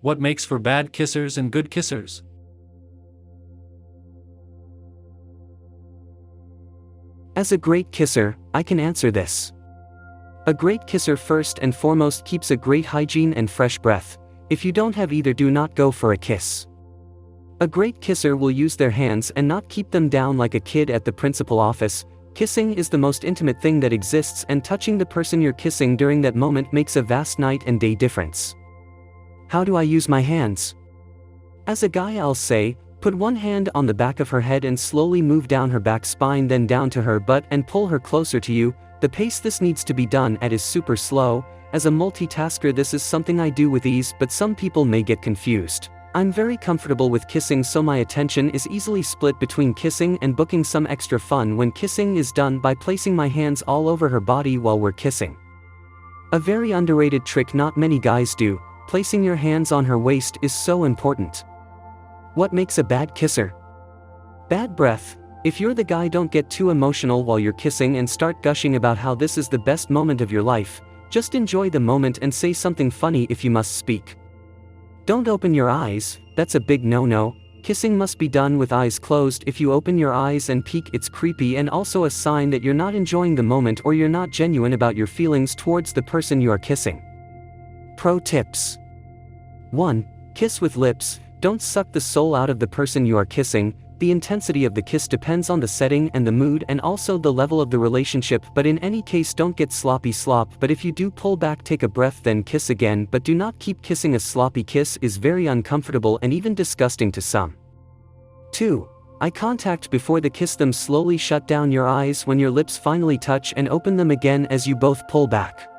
What makes for bad kissers and good kissers? As a great kisser, I can answer this. A great kisser first and foremost keeps a great hygiene and fresh breath. If you don't have either, do not go for a kiss. A great kisser will use their hands and not keep them down like a kid at the principal office. Kissing is the most intimate thing that exists, and touching the person you're kissing during that moment makes a vast night and day difference. How do I use my hands? As a guy, I'll say, put one hand on the back of her head and slowly move down her back spine, then down to her butt and pull her closer to you. The pace this needs to be done at is super slow. As a multitasker, this is something I do with ease, but some people may get confused. I'm very comfortable with kissing, so my attention is easily split between kissing and booking some extra fun when kissing is done by placing my hands all over her body while we're kissing. A very underrated trick not many guys do, placing your hands on her waist, is so important. What makes a bad kisser? Bad breath. If you're the guy, don't get too emotional while you're kissing and start gushing about how this is the best moment of your life. Just enjoy the moment and say something funny if you must speak. Don't open your eyes, that's a big no-no. Kissing must be done with eyes closed. If you open your eyes and peek, it's creepy and also a sign that you're not enjoying the moment or you're not genuine about your feelings towards the person you are kissing. Pro tips. 1. Kiss with lips. Don't suck the soul out of the person you are kissing. The intensity of the kiss depends on the setting and the mood and also the level of the relationship, but in any case, don't get sloppy slop. But if you do pull back, take a breath, then kiss again, but do not keep kissing. A sloppy kiss is very uncomfortable and even disgusting to some. 2. Eye contact before the kiss. Them slowly shut down your eyes when your lips finally touch and open them again as you both pull back.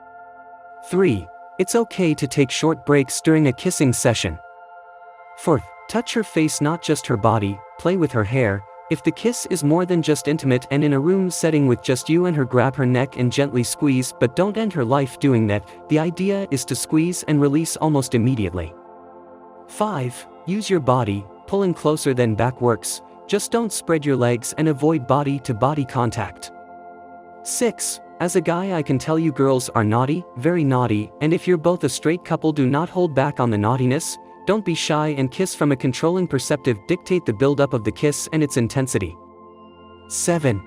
3. It's okay to take short breaks during a kissing session. 4. Touch her face, not just her body. Play with her hair. If the kiss is more than just intimate and in a room setting with just you and her, grab her neck and gently squeeze, but don't end her life doing that. The idea is to squeeze and release almost immediately. 5. Use your body. Pulling closer than back works. Just don't spread your legs and avoid body-to-body contact. 6. As a guy, I can tell you girls are naughty, very naughty, and if you're both a straight couple, do not hold back on the naughtiness. Don't be shy and kiss from a controlling perspective. Dictate the build-up of the kiss and its intensity. 7.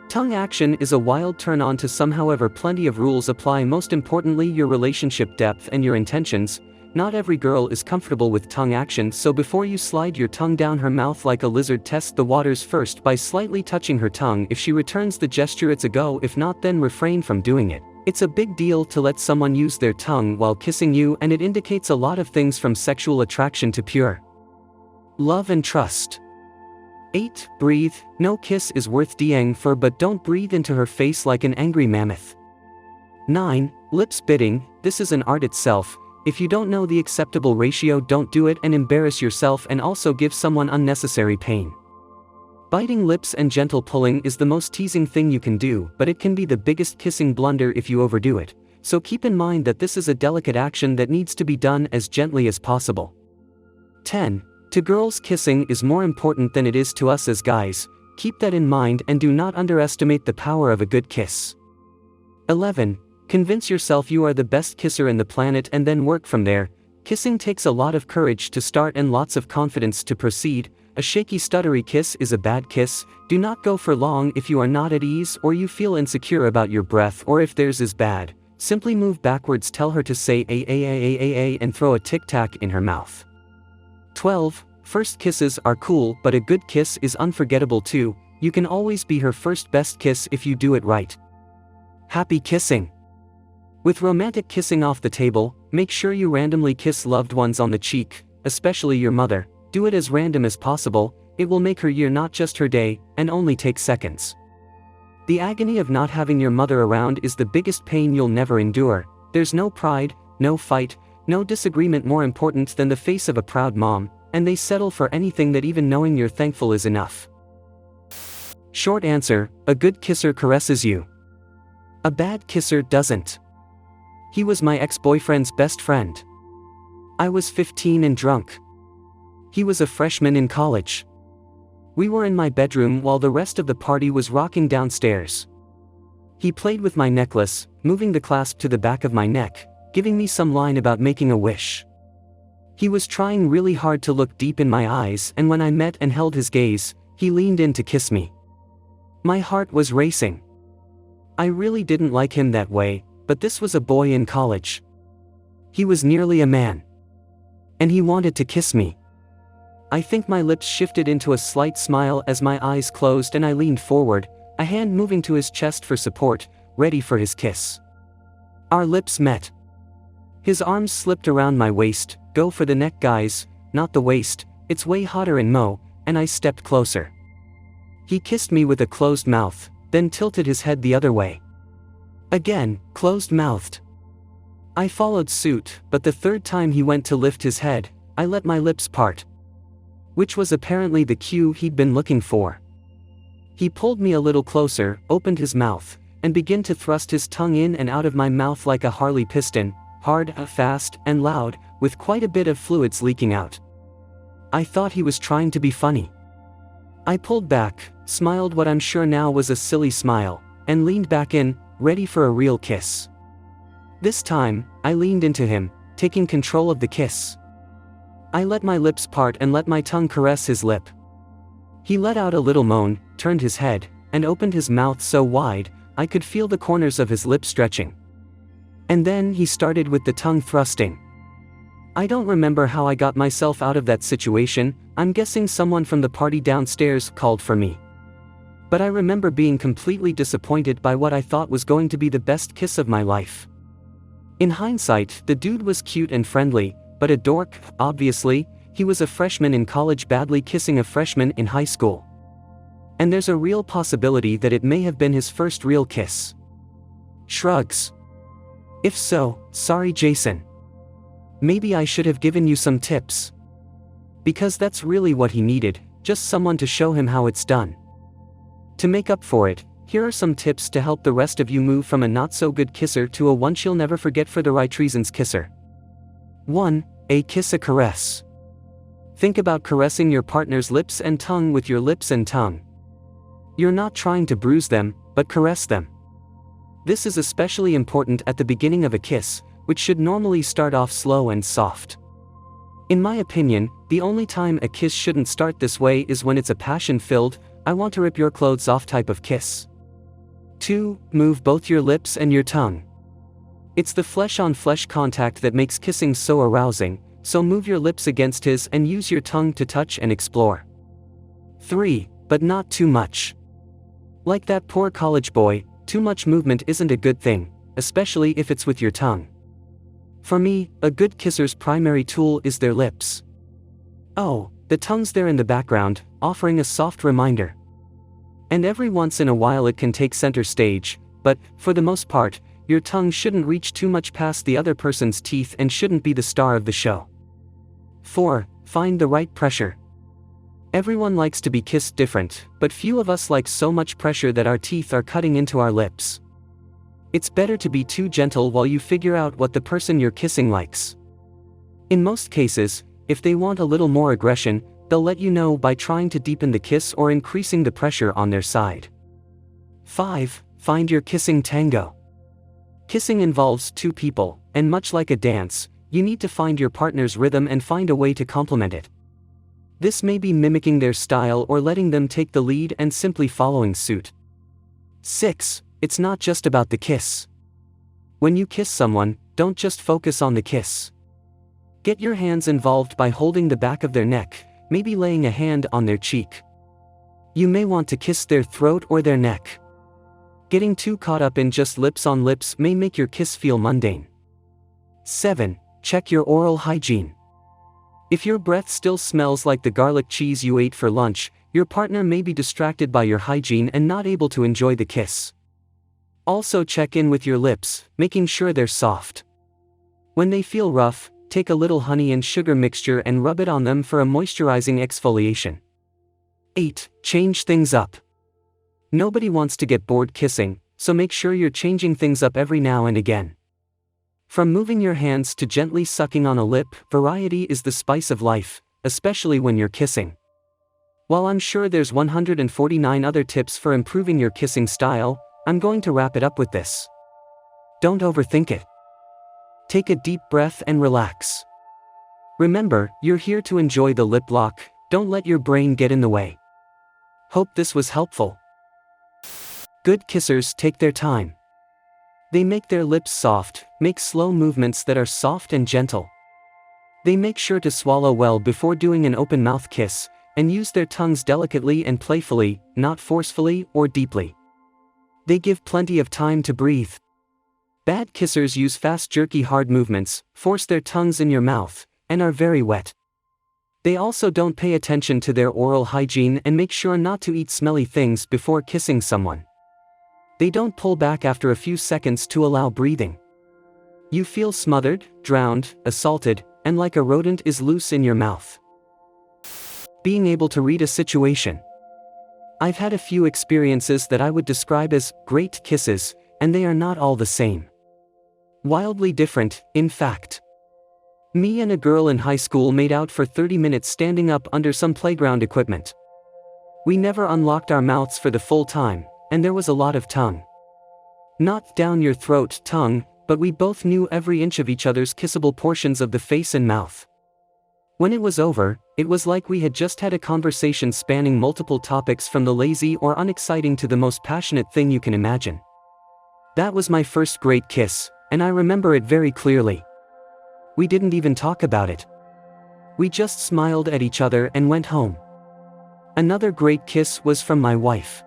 Tongue action is a wild turn-on to some, however plenty of rules apply. Most importantly, your relationship depth and your intentions. Not every girl is comfortable with tongue action, so before you slide your tongue down her mouth like a lizard, test the waters first by slightly touching her tongue. If she returns the gesture, it's a go. If not, then refrain from doing it. It's a big deal to let someone use their tongue while kissing you, and it indicates a lot of things from sexual attraction to pure love and trust. 8. Breathe. No kiss is worth dying for, but don't breathe into her face like an angry mammoth. 9. Lip spitting. This is an art itself. If you don't know the acceptable ratio, don't do it and embarrass yourself and also give someone unnecessary pain. Biting lips and gentle pulling is the most teasing thing you can do, but it can be the biggest kissing blunder if you overdo it. So keep in mind that this is a delicate action that needs to be done as gently as possible. 10. To girls, kissing is more important than it is to us as guys. Keep that in mind and do not underestimate the power of a good kiss. 11. Convince yourself you are the best kisser in the planet and then work from there. Kissing takes a lot of courage to start and lots of confidence to proceed. A shaky, stuttery kiss is a bad kiss. Do not go for long if you are not at ease or you feel insecure about your breath, or if theirs is bad. Simply move backwards, tell her to say a and throw a tic-tac in her mouth. 12. First kisses are cool, but a good kiss is unforgettable too. You can always be her first best kiss if you do it right. Happy kissing. With romantic kissing off the table, make sure you randomly kiss loved ones on the cheek, especially your mother. Do it as random as possible. It will make her year, not just her day, and only take seconds. The agony of not having your mother around is the biggest pain you'll never endure. There's no pride, no fight, no disagreement more important than the face of a proud mom, and they settle for anything that even knowing you're thankful is enough. Short answer: a good kisser caresses you. A bad kisser doesn't. He was my ex-boyfriend's best friend. I was 15 and drunk. He was a freshman in college. We were in my bedroom while the rest of the party was rocking downstairs. He played with my necklace, moving the clasp to the back of my neck, giving me some line about making a wish. He was trying really hard to look deep in my eyes, and when I met and held his gaze, he leaned in to kiss me. My heart was racing. I really didn't like him that way, but this was a boy in college. He was nearly a man. And he wanted to kiss me. I think my lips shifted into a slight smile as my eyes closed and I leaned forward, a hand moving to his chest for support, ready for his kiss. Our lips met. His arms slipped around my waist. Go for the neck, guys, not the waist, it's way hotter in Mo, and I stepped closer. He kissed me with a closed mouth, then tilted his head the other way. Again, closed-mouthed. I followed suit, but the third time he went to lift his head, I let my lips part. Which was apparently the cue he'd been looking for. He pulled me a little closer, opened his mouth, and began to thrust his tongue in and out of my mouth like a Harley piston, hard, fast, and loud, with quite a bit of fluids leaking out. I thought he was trying to be funny. I pulled back, smiled what I'm sure now was a silly smile, and leaned back in, ready for a real kiss. This time, I leaned into him, taking control of the kiss. I let my lips part and let my tongue caress his lip. He let out a little moan, turned his head, and opened his mouth so wide, I could feel the corners of his lips stretching. And then he started with the tongue thrusting. I don't remember how I got myself out of that situation. I'm guessing someone from the party downstairs called for me. But I remember being completely disappointed by what I thought was going to be the best kiss of my life. In hindsight, the dude was cute and friendly, but a dork, obviously. He was a freshman in college badly kissing a freshman in high school. And there's a real possibility that it may have been his first real kiss. Shrugs. If so, sorry Jason. Maybe I should have given you some tips. Because that's really what he needed, just someone to show him how it's done. To make up for it, here are some tips to help the rest of you move from a not-so-good kisser to a one she'll never forget for the right reasons kisser. 1. A kiss a caress. Think about caressing your partner's lips and tongue with your lips and tongue. You're not trying to bruise them, but caress them. This is especially important at the beginning of a kiss, which should normally start off slow and soft. In my opinion, the only time a kiss shouldn't start this way is when it's a passion-filled, I want to rip your clothes off type of kiss. 2. Move both your lips and your tongue. It's the flesh-on-flesh contact that makes kissing so arousing, so move your lips against his and use your tongue to touch and explore. 3. But not too much. Like that poor college boy, too much movement isn't a good thing, especially if it's with your tongue. For me, a good kisser's primary tool is their lips. Oh, the tongue's there in the background, offering a soft reminder. And every once in a while it can take center stage, but, for the most part, your tongue shouldn't reach too much past the other person's teeth and shouldn't be the star of the show. 4. Find the right pressure. Everyone likes to be kissed different, but few of us like so much pressure that our teeth are cutting into our lips. It's better to be too gentle while you figure out what the person you're kissing likes. In most cases, if they want a little more aggression, they'll let you know by trying to deepen the kiss or increasing the pressure on their side. 5. Find your kissing tango. Kissing involves two people, and much like a dance, you need to find your partner's rhythm and find a way to complement it. This may be mimicking their style or letting them take the lead and simply following suit. 6. It's not just about the kiss. When you kiss someone, don't just focus on the kiss. Get your hands involved by holding the back of their neck, maybe laying a hand on their cheek. You may want to kiss their throat or their neck. Getting too caught up in just lips on lips may make your kiss feel mundane. 7. Check your oral hygiene. If your breath still smells like the garlic cheese you ate for lunch, your partner may be distracted by your hygiene and not able to enjoy the kiss. Also check in with your lips, making sure they're soft. When they feel rough, take a little honey and sugar mixture and rub it on them for a moisturizing exfoliation. 8. Change things up. Nobody wants to get bored kissing, so make sure you're changing things up every now and again. From moving your hands to gently sucking on a lip, variety is the spice of life, especially when you're kissing. While I'm sure there's 149 other tips for improving your kissing style, I'm going to wrap it up with this. Don't overthink it. Take a deep breath and relax. Remember, you're here to enjoy the lip lock, don't let your brain get in the way. Hope this was helpful. Good kissers take their time. They make their lips soft, make slow movements that are soft and gentle. They make sure to swallow well before doing an open mouth kiss, and use their tongues delicately and playfully, not forcefully or deeply. They give plenty of time to breathe. Bad kissers use fast jerky hard movements, force their tongues in your mouth, and are very wet. They also don't pay attention to their oral hygiene and make sure not to eat smelly things before kissing someone. They don't pull back after a few seconds to allow breathing. You feel smothered, drowned, assaulted, and like a rodent is loose in your mouth. Being able to read a situation. I've had a few experiences that I would describe as great kisses, and they are not all the same. Wildly different, in fact. Me and a girl in high school made out for 30 minutes standing up under some playground equipment. We never unlocked our mouths for the full time, and there was a lot of tongue. Not down your throat tongue, but we both knew every inch of each other's kissable portions of the face and mouth. When it was over, it was like we had just had a conversation spanning multiple topics from the lazy or unexciting to the most passionate thing you can imagine. That was my first great kiss, and I remember it very clearly. We didn't even talk about it. We just smiled at each other and went home. Another great kiss was from my wife.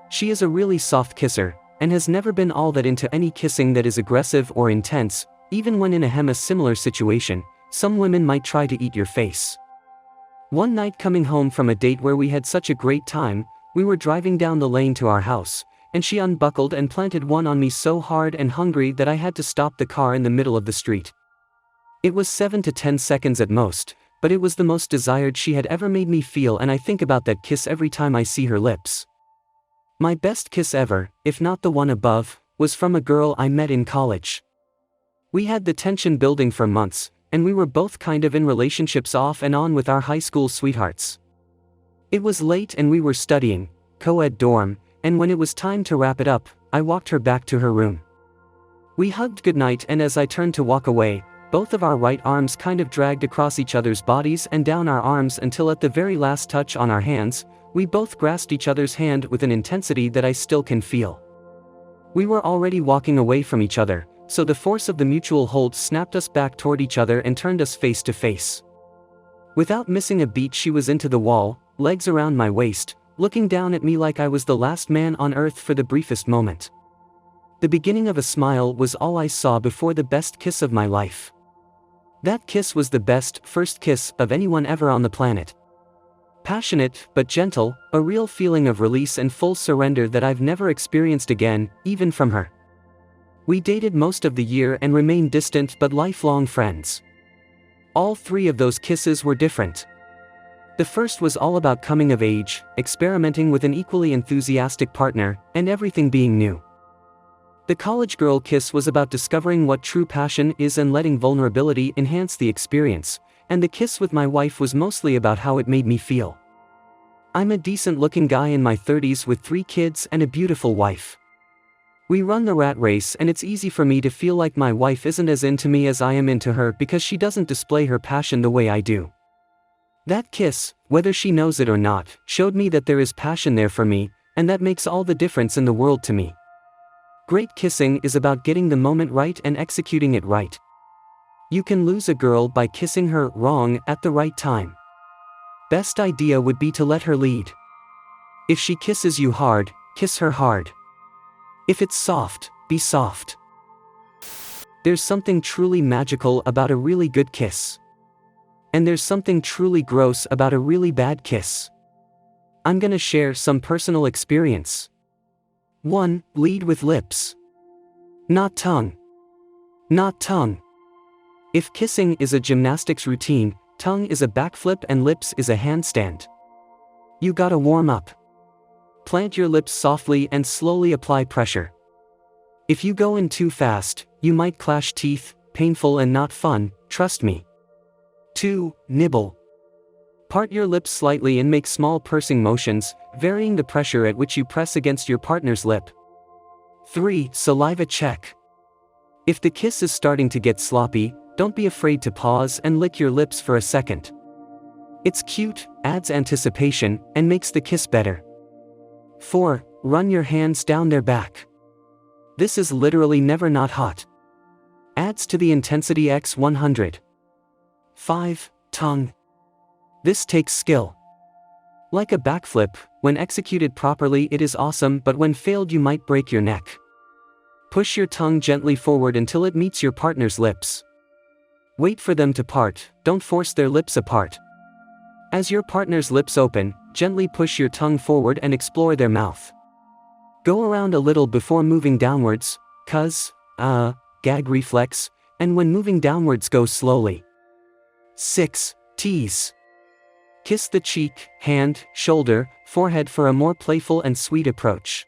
She is a really soft kisser, and has never been all that into any kissing that is aggressive or intense, even when in a similar situation. Some women might try to eat your face. One night coming home from a date where we had such a great time, we were driving down the lane to our house, and she unbuckled and planted one on me so hard and hungry that I had to stop the car in the middle of the street. It was 7 to 10 seconds at most, but it was the most desired she had ever made me feel, and I think about that kiss every time I see her lips. My best kiss ever, if not the one above, was from a girl I met in college. We had the tension building for months, and we were both kind of in relationships off and on with our high school sweethearts. It was late and we were studying, co-ed dorm, and when it was time to wrap it up, I walked her back to her room. We hugged goodnight, and as I turned to walk away, both of our right arms kind of dragged across each other's bodies and down our arms until at the very last touch on our hands, we both grasped each other's hand with an intensity that I still can feel. We were already walking away from each other, so the force of the mutual hold snapped us back toward each other and turned us face to face. Without missing a beat, she was into the wall, legs around my waist, looking down at me like I was the last man on earth for the briefest moment. The beginning of a smile was all I saw before the best kiss of my life. That kiss was the best first kiss of anyone ever on the planet. Passionate, but gentle, a real feeling of release and full surrender that I've never experienced again, even from her. We dated most of the year and remained distant but lifelong friends. All three of those kisses were different. The first was all about coming of age, experimenting with an equally enthusiastic partner, and everything being new. The college girl kiss was about discovering what true passion is and letting vulnerability enhance the experience, and the kiss with my wife was mostly about how it made me feel. I'm a decent-looking guy in my 30s with 3 kids and a beautiful wife. We run the rat race, and it's easy for me to feel like my wife isn't as into me as I am into her because she doesn't display her passion the way I do. That kiss, whether she knows it or not, showed me that there is passion there for me, and that makes all the difference in the world to me. Great kissing is about getting the moment right and executing it right. You can lose a girl by kissing her wrong at the right time. Best idea would be to let her lead. If she kisses you hard, kiss her hard. If it's soft, be soft. There's something truly magical about a really good kiss. And there's something truly gross about a really bad kiss. I'm gonna share some personal experience. 1. Lead with lips. Not tongue. Not tongue. If kissing is a gymnastics routine, tongue is a backflip and lips is a handstand. You gotta warm up. Plant your lips softly and slowly apply pressure. If you go in too fast, you might clash teeth, painful and not fun, trust me. 2. Nibble. Part your lips slightly and make small pursing motions, varying the pressure at which you press against your partner's lip. 3. Saliva check. If the kiss is starting to get sloppy, don't be afraid to pause and lick your lips for a second. It's cute, adds anticipation, and makes the kiss better. 4. Run your hands down their back. This is literally never not hot. Adds to the intensity x 100. 5. Tongue. This takes skill. Like a backflip, when executed properly it is awesome, but when failed you might break your neck. Push your tongue gently forward until it meets your partner's lips. Wait for them to part, don't force their lips apart. As your partner's lips open, gently push your tongue forward and explore their mouth. Go around a little before moving downwards, gag reflex, and when moving downwards go slowly. 6. Tease. Kiss the cheek, hand, shoulder, forehead for a more playful and sweet approach.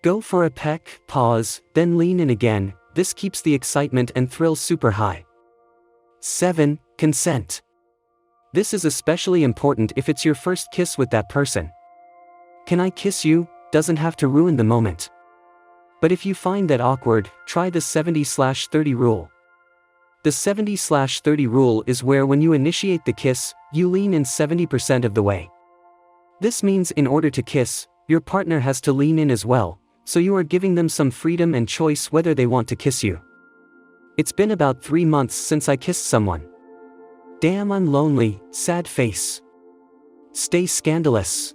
Go for a peck, pause, then lean in again. This keeps the excitement and thrill super high. 7. Consent. This is especially important if it's your first kiss with that person. "Can I kiss you?" doesn't have to ruin the moment. But if you find that awkward, try the 70/30 rule. The 70/30 rule is where when you initiate the kiss, you lean in 70% of the way. This means in order to kiss, your partner has to lean in as well, so you are giving them some freedom and choice whether they want to kiss you. It's been about 3 months since I kissed someone. Damn, I'm lonely, sad face. Stay scandalous.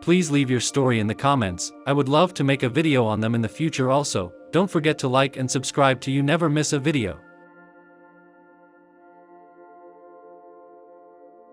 Please leave your story in the comments. I would love to make a video on them in the future also. Don't forget to like and subscribe to you never miss a video.